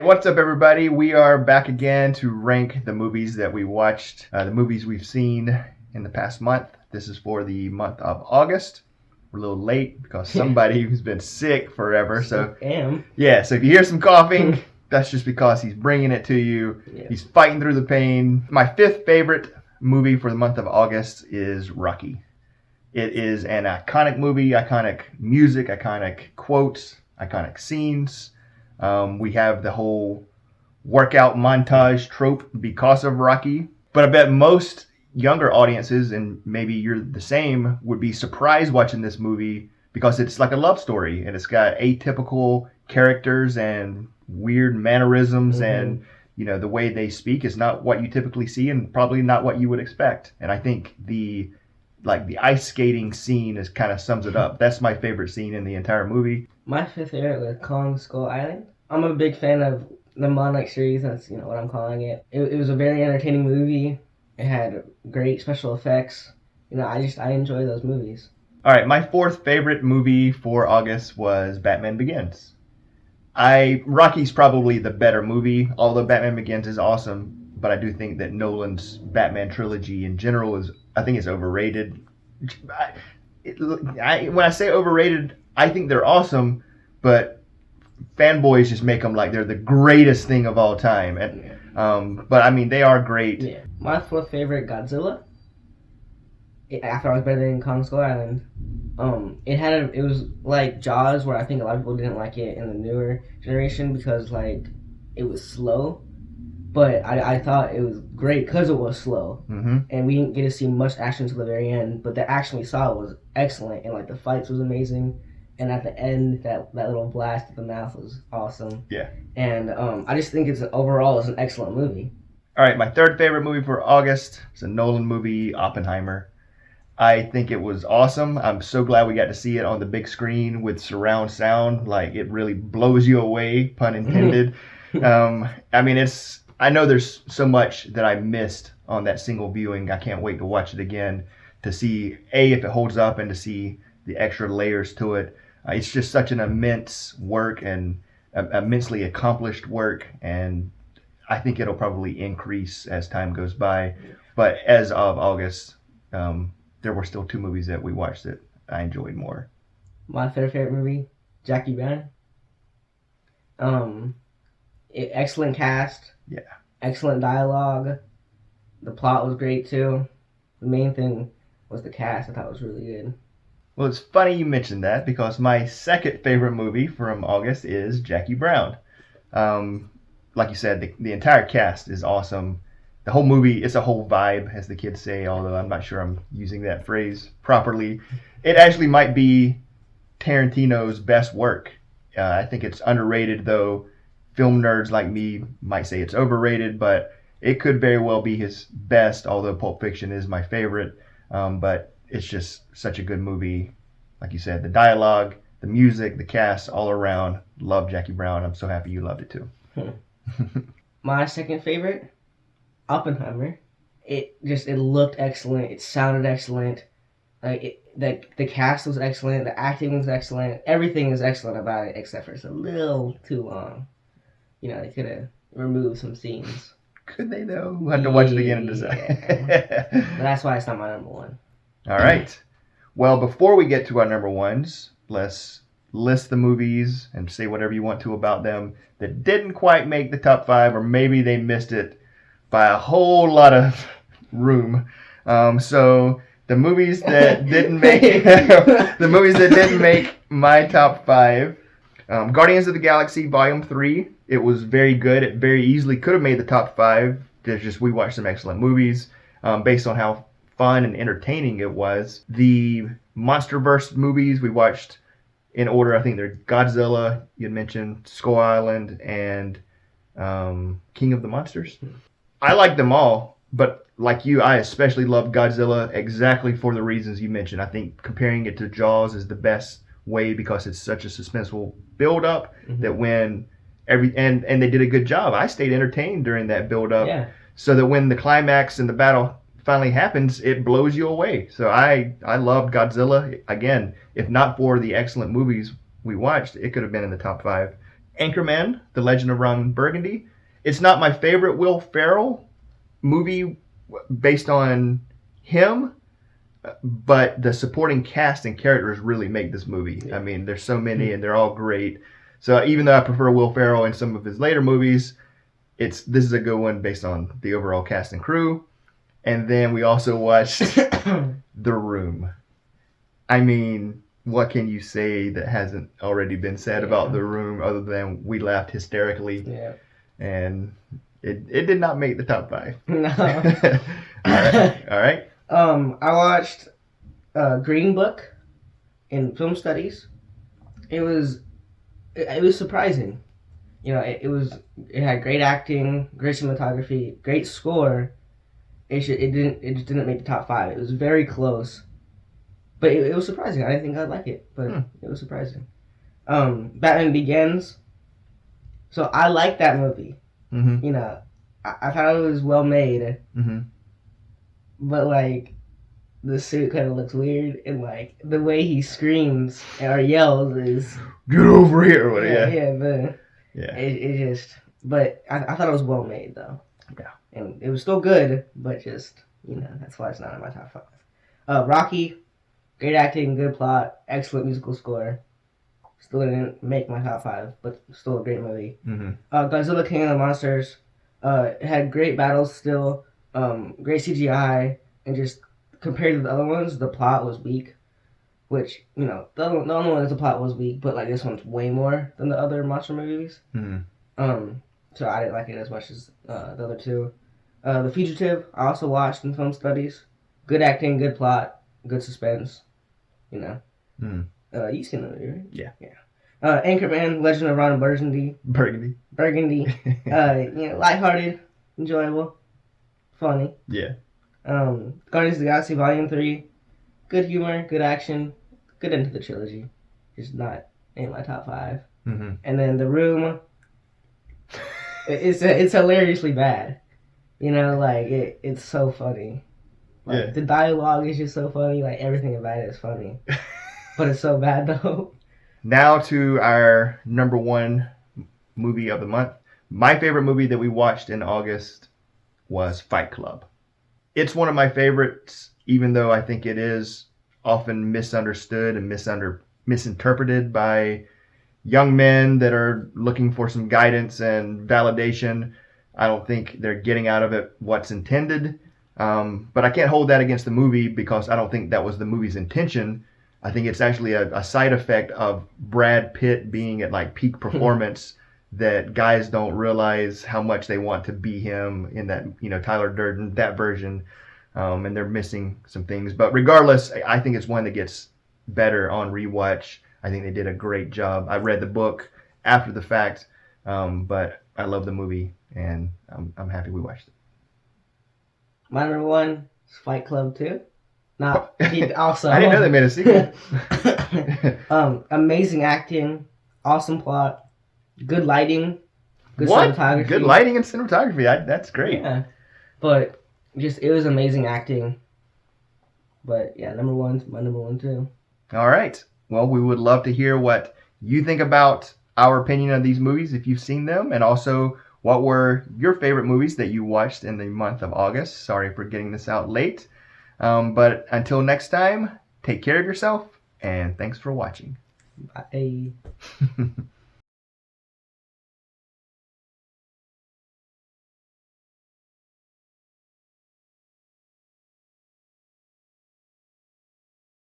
What's up, everybody? We are back again to rank the movies that we watched, the movies we've seen in the past month. This is for the month of August. We're a little late because somebody who's been sick forever. So yeah, so if you hear some coughing, that's just because he's bringing it to you. Yeah. He's fighting through the pain. My fifth favorite movie for the month of August is Rocky. It is an iconic movie, iconic music, iconic quotes, iconic scenes. We have the whole workout montage trope because of Rocky. But I bet most younger audiences, and maybe you're the same, would be surprised watching this movie because it's like a love story and it's got atypical characters and weird mannerisms and the way they speak is not what you typically see and probably not what you would expect. And I think the ice skating scene is kind of sums it up. That's my favorite scene in the entire movie. My fifth favorite was Kong Skull Island. I'm a big fan of the Monarch series. That's what I'm calling it. It was a very entertaining movie. It had great special effects. I enjoy those movies. All right, my fourth favorite movie for August was Batman Begins. Rocky's probably the better movie, although Batman Begins is awesome. But I do think that Nolan's Batman trilogy in general is overrated. When I say overrated, I think they're awesome, but fanboys just make them like they're the greatest thing of all time. But I mean, they are great. Yeah. My fourth favorite, Godzilla. After I was better than Kong Skull Island. It was like Jaws, where I think a lot of people didn't like it in the newer generation because it was slow. But I thought it was great because it was slow. And we didn't get to see much action until the very end. But the action we saw was excellent. And the fights was amazing. And at the end, that little blast at the mouth was awesome. Yeah. And I just think overall it's an excellent movie. All right, my third favorite movie for August is a Nolan movie, Oppenheimer. I think it was awesome. I'm so glad we got to see it on the big screen with surround sound. It really blows you away, pun intended. I know there's so much that I missed on that single viewing. I can't wait to watch it again to see, if it holds up and to see the extra layers to it. It's just such an immense work and immensely accomplished work, and I think it'll probably increase as time goes by. But as of August, there were still two movies that we watched that I enjoyed more. My third favorite movie, Jackie Brown. Excellent cast. Yeah. Excellent dialogue. The plot was great too. The main thing was the cast. I thought it was really good. Well, it's funny you mentioned that because my second favorite movie from August is Jackie Brown. Like you said, the entire cast is awesome. The whole movie, it's a whole vibe, as the kids say, although I'm not sure I'm using that phrase properly. It actually might be Tarantino's best work. I think it's underrated, though. Film nerds like me might say it's overrated, but it could very well be his best, although Pulp Fiction is my favorite. But it's just such a good movie. Like you said, the dialogue, the music, the cast, all around. Love Jackie Brown. I'm so happy you loved it too. My second favorite, Oppenheimer. It looked excellent. It sounded excellent. The cast was excellent. The acting was excellent. Everything is excellent about it, except for it's a little too long. They could have removed some scenes. Could they though? We'll have to watch it again and decide. But that's why it's not my number one. All right. Well, before we get to our number ones, let's list the movies and say whatever you want to about them that didn't quite make the top 5, or maybe they missed it by a whole lot of room. So the movies that didn't make my top 5. Guardians of the Galaxy Volume 3. It was very good. It very easily could have made the top 5. We watched some excellent movies based on how fun and entertaining it was. The MonsterVerse movies we watched in order. I think they're Godzilla, you had mentioned, Skull Island, and King of the Monsters. I like them all, but like you, I especially love Godzilla exactly for the reasons you mentioned. I think comparing it to Jaws is the best way because it's such a suspenseful build-up that when and they did a good job. I stayed entertained during that build-up, so that when the climax and the battle finally happens, it blows you away. So I loved Godzilla. Again, if not for the excellent movies we watched, it could have been in the top 5. Anchorman, The Legend of Ron Burgundy. It's not my favorite Will Ferrell movie based on him, but the supporting cast and characters really make this movie. Yeah. I mean, there's so many and they're all great. So even though I prefer Will Ferrell in some of his later movies, this is a good one based on the overall cast and crew. And then we also watched The Room. I mean, what can you say that hasn't already been said about The Room other than we laughed hysterically? Yeah. And it did not make the top 5. No. All right. I watched Green Book in film studies. It was surprising. You know, it had great acting, great cinematography, great score. It just didn't make the top 5. It was very close, but it was surprising. I didn't think I'd like it, but it was surprising. Batman Begins. So I like that movie. Mm-hmm. You know, I thought it was well made. Mm-hmm. But like, the suit kind of looks weird, and like the way he screams or yells is get over here. Yeah. It just. But I thought it was well made though. Yeah. And it was still good, but just that's why it's not in my top 5. Rocky, great acting, good plot, excellent musical score. Still didn't make my top 5, but still a great movie. Mm-hmm. Godzilla King of the Monsters had great battles still, great CGI, and just compared to the other ones, the plot was weak. Which, the other one, the plot was weak, but like this one's way more than the other monster movies. Mm-hmm. So I didn't like it as much as the other two. The Fugitive, I also watched in film studies. Good acting, good plot, good suspense. Mm. You seen the movie, right? Yeah. Anchorman, Legend of Ron Burgundy. Burgundy. Lighthearted, enjoyable, funny. Yeah. Guardians of the Galaxy Volume 3, good humor, good action, good end to the trilogy. Just not in my top 5. Mm-hmm. And then The Room, it's hilariously bad. It's so funny. The dialogue is just so funny. Like, everything about it is funny. But it's so bad, though. Now to our number 1 movie of the month. My favorite movie that we watched in August was Fight Club. It's one of my favorites, even though I think it is often misunderstood and misinterpreted by young men that are looking for some guidance and validation. I don't think they're getting out of it what's intended. But I can't hold that against the movie because I don't think that was the movie's intention. I think it's actually a side effect of Brad Pitt being at like peak performance that guys don't realize how much they want to be him in that, Tyler Durden, that version. And they're missing some things. But regardless, I think it's one that gets better on rewatch. I think they did a great job. I read the book after the fact, but I love the movie, and I'm happy we watched it. My number 1 is Fight Club 2. Also, I didn't know they made a sequel. Amazing acting, awesome plot, good lighting, good What? cinematography. Good lighting and cinematography. That's great. Yeah, but it was amazing acting. But yeah, my number 1 too. All right. Well, we would love to hear what you think about our opinion of these movies if you've seen them, and also what were your favorite movies that you watched in the month of August. Sorry for getting this out late. But until next time, take care of yourself, and thanks for watching. Bye.